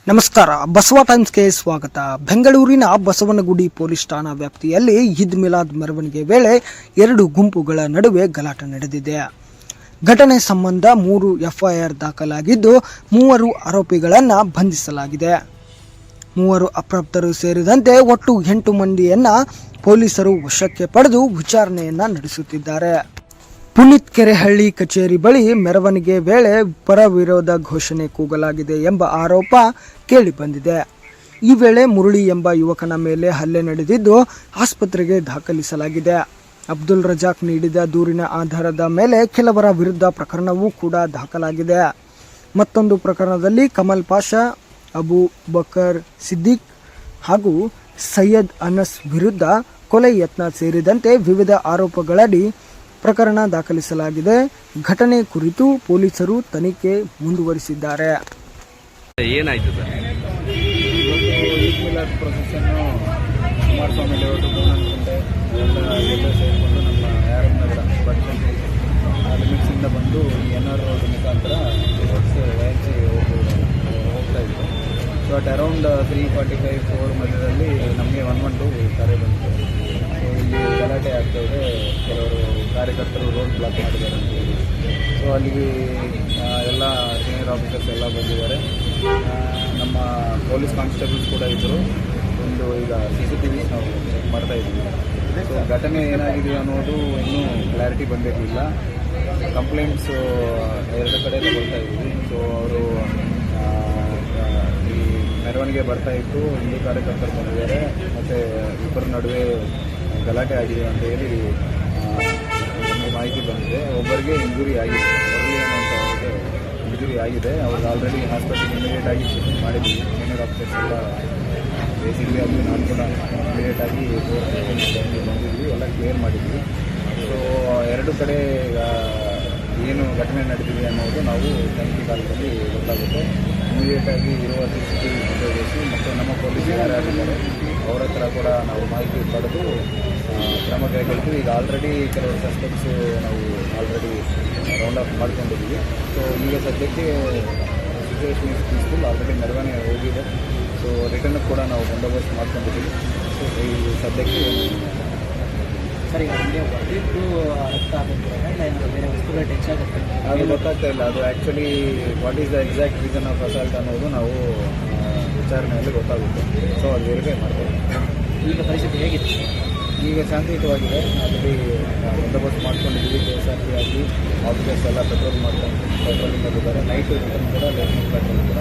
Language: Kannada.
ನಮಸ್ಕಾರ. ಬಸವ ಟೈಮ್ಸ್ಗೆ ಸ್ವಾಗತ. ಬೆಂಗಳೂರಿನ ಬಸವನಗುಡಿ ಪೊಲೀಸ್ ಠಾಣಾ ವ್ಯಾಪ್ತಿಯಲ್ಲಿ ಈದ್ ಮಿಲಾದ್ ಮೆರವಣಿಗೆ ವೇಳೆ ಎರಡು ಗುಂಪುಗಳ ನಡುವೆ ಗಲಾಟೆ ನಡೆದಿದೆ. ಘಟನೆ ಸಂಬಂಧ 3 ಎಫ್ಐಆರ್ ದಾಖಲಾಗಿದ್ದು 3 ಆರೋಪಿಗಳನ್ನು ಬಂಧಿಸಲಾಗಿದೆ. 3 ಅಪ್ರಾಪ್ತರು ಸೇರಿದಂತೆ ಒಟ್ಟು 8 ಮಂದಿಯನ್ನ ಪೊಲೀಸರು ವಶಕ್ಕೆ ಪಡೆದು ವಿಚಾರಣೆಯನ್ನ ನಡೆಸುತ್ತಿದ್ದಾರೆ. ಪುನೀತ್ ಕೆರೆಹಳ್ಳಿ ಕಚೇರಿ ಬಳಿ ಮೆರವಣಿಗೆ ವೇಳೆ ಪರ ವಿರೋಧ ಘೋಷಣೆ ಕೂಗಲಾಗಿದೆ ಎಂಬ ಆರೋಪ ಕೇಳಿಬಂದಿದೆ. ಈ ವೇಳೆ ಮುರಳಿ ಎಂಬ ಯುವಕನ ಮೇಲೆ ಹಲ್ಲೆ ನಡೆದಿದ್ದು ಆಸ್ಪತ್ರೆಗೆ ದಾಖಲಿಸಲಾಗಿದೆ. ಅಬ್ದುಲ್ ರಜಾಕ್ ನೀಡಿದ ದೂರಿನ ಆಧಾರದ ಮೇಲೆ ಕೆಲವರ ವಿರುದ್ಧ ಪ್ರಕರಣವೂ ಕೂಡ ದಾಖಲಾಗಿದೆ. ಮತ್ತೊಂದು ಪ್ರಕರಣದಲ್ಲಿ ಕಮಲ್ ಪಾಷಾ, ಅಬು ಬಕರ್ ಸಿದ್ದಿಕ್ ಹಾಗೂ ಸೈಯದ್ ಅನಸ್ ವಿರುದ್ಧ ಕೊಲೆ ಯತ್ನ ಸೇರಿದಂತೆ ವಿವಿಧ ಆರೋಪಗಳಡಿ ಪ್ರಕರಣ ದಾಖಲಿಸಲಾಗಿದೆ. ಘಟನೆ ಕುರಿತು ಪೊಲೀಸರು ತನಿಖೆ ಮುಂದುವರಿಸಿದ್ದಾರೆ. ಏನಾಯ್ತು ಸರ್? ಈದ್ ಮಿಲಾದ್ ಪ್ರೊಸೆಷನ್ನು ಕುಮಾರಸ್ವಾಮಿ ಲೇಔಟು ಗೋಣನಕುಂಟೆ ಎಲ್ಲ ಸೇರಿಕೊಂಡು ನಮ್ಮ ಆರ್.ಎಂ. ನಗರ ಲಿಮಿಟ್ಸಿಂದ ಬಂದು NR ರೋಡ್ ಮುಖಾಂತರ ವ್ಯಾನ್ಸಿ ಹೋಗ್ತಾ ಇತ್ತು. ಸೊ ಅಟ್ ಅರೌಂಡ್ 3:45-4 ಮಧ್ಯದಲ್ಲಿ ನಮಗೆ 112 ಕರೆ ಬಂತು. ಸೊ ಇಲ್ಲಿ ಗಲಾಟೆ ಆಗ್ತಾಯಿದೆ, ಕೆಲವರು ಕಾರ್ಯಕರ್ತರು ರೋಡ್ ಬ್ಲಾಕ್ ಮಾಡಿದ್ದಾರೆ ಅಂತ ಹೇಳಿ. ಸೊ ಅಲ್ಲಿಗೆ ಎಲ್ಲ ಸೀನಿಯರ್ ಆಫೀಸರ್ಸ್ ಎಲ್ಲ ಬಂದಿದ್ದಾರೆ. ನಮ್ಮ ಪೊಲೀಸ್ ಕಾನ್ಸ್ಟೇಬಲ್ಸ್ ಕೂಡ ಇದ್ದರು. ಒಂದು ಈಗ CCTV ನಾವು ಚೆಕ್ ಮಾಡ್ತಾ ಇದ್ದೀವಿ. ಸೊ ಘಟನೆ ಏನಾಗಿದೆ ಅನ್ನೋದು ಇನ್ನೂ ಕ್ಲಾರಿಟಿ ಬಂದಿರಲಿಲ್ಲ. ಕಂಪ್ಲೇಂಟ್ಸು 2 ಕಡೆ ತಗೊಳ್ತಾ ಇದ್ದೀವಿ. ಸೊ ಅವರು ಈ ಮೆರವಣಿಗೆ ಬರ್ತಾ ಇತ್ತು, ಹಿಂದೂ ಕಾರ್ಯಕರ್ತರು ಬಂದಿದ್ದಾರೆ, ಮತ್ತು ಇಬ್ಬರ ನಡುವೆ ಗಲಾಟೆ ಆಗಿದೆ ಅಂತ ಹೇಳಿ ನಮಗೆ ಮಾಹಿತಿ ಬಂದಿದೆ. ಒಬ್ಬರಿಗೆ ಇಂಜುರಿ ಆಗಿದೆ, ಮುರಳಿ ಅನ್ನುವಂಥ ಅವ್ರಿಗೆ ಇಂಜುರಿ ಆಗಿದೆ. ಅವ್ರಿಗೆ ಆಲ್ರೆಡಿ ಹಾಸ್ಪಿಟಲ್ಗೆ ಇಮಿಡಿಯೇಟಾಗಿ ಶಿಫ್ಟ್ ಮಾಡಿದ್ವಿ. ಸೀನಿಯರ್ ಆಫೀಸರ್ಸ್ ಎಲ್ಲ ಬೇಸಿಕ್ಲಿ ಅದು ನಾನು ಕೂಡ ಇಮಿಡಿಯೇಟಾಗಿ ಬಂದಿದ್ವಿ, ಎಲ್ಲ ಕ್ಲಿಯರ್ ಮಾಡಿದ್ವಿ. ಸೊ 2 ಕಡೆ ಏನು ಘಟನೆ ನಡೆದಿದೆ ಅನ್ನೋದು ನಾವು ತನಿಖೆ ಕಾಲದಲ್ಲಿ ಗೊತ್ತಾಗುತ್ತೆ. ಇಮಿಡಿಯೇಟಾಗಿ ಇರುವ CCTV ಉಪಯೋಗಿಸಿ ಮತ್ತು ನಮ್ಮ ಪೊಲೀಸ್ ಯಾರ್ಯಾರಿದ್ದಾರೆ ಅವರ ಹತ್ರ ಕೂಡ ನಾವು ಮಾಹಿತಿ ಪಡೆದು ಕ್ರಮ ಕೈಗೊಳ್ತೀವಿ. ಈಗ ಆಲ್ರೆಡಿ ಕೆಲವರು ಸಸ್ಪೆಕ್ಟ್ಸು ನಾವು ಆಲ್ರೆಡಿ ರೌಂಡ್ ಅಪ್ ಮಾಡ್ಕೊಂಡಿದ್ದೀವಿ. ಸೊ ಈಗ ಸದ್ಯಕ್ಕೆ ಸಿಚುವೇಶನ್ ಇಸ್ ಪೀಸ್ಫುಲ್. ಆಲ್ರೆಡಿ ಮೆರವಣಿಗೆ ಹೋಗಿದೆ. ಸೊ ರಿಟರ್ನ್ ಕೂಡ ನಾವು ಬಂದೋಬಸ್ತ್ ಮಾಡ್ಕೊಂಡಿದ್ದೀವಿ. ಸೊ ಈ ಸದ್ಯಕ್ಕೆ ಸರಿ, ಹೊಡೆದಿದ್ದು ರಕ್ತ ಆಗುತ್ತೆ ಇಲ್ಲ ಏನಾದರೂ ಬೇರೆ ವಸ್ತುಗಳು ಟಚ್ ಆಗುತ್ತೆ ಅದು ಗೊತ್ತಾಗ್ತಾ ಇಲ್ಲ. ಅದು actually what is the exact reason of assault ಅನ್ನೋದು ನಾವು ವಿಚಾರಣೆಯಲ್ಲಿ ಗೊತ್ತಾಗುತ್ತೆ. ಸೊ ಅದು ವೆರಿಫೈ ಮಾಡ್ತೇವೆ. ಈಗ ಪರಿಸ್ಥಿತಿ ಹೇಗಿದೆ? ಈಗ ಶಾಂತಿಯುತವಾಗಿದೆ. ಆಲ್ರೆಡಿ ಬಂದೋಬಸ್ತ್ ಮಾಡ್ಕೊಂಡಿದ್ದೀವಿ. KSRP ಆಗಿ ಆಫೀಸರ್ಸ್ ಎಲ್ಲ ಪೆಟ್ರೋಲಿಂಗ್ ಮಾಡ್ಕೊಂಡು ಪೆಟ್ರೋಲಿಂಗ್ ಮಾಡಿದ್ದಾರೆ. ನೈಟು ರಿಟರ್ನ್ ಕೂಡ ಲೇಟ್ ಪೆಟ್ರೋಲ್ ಕೂಡ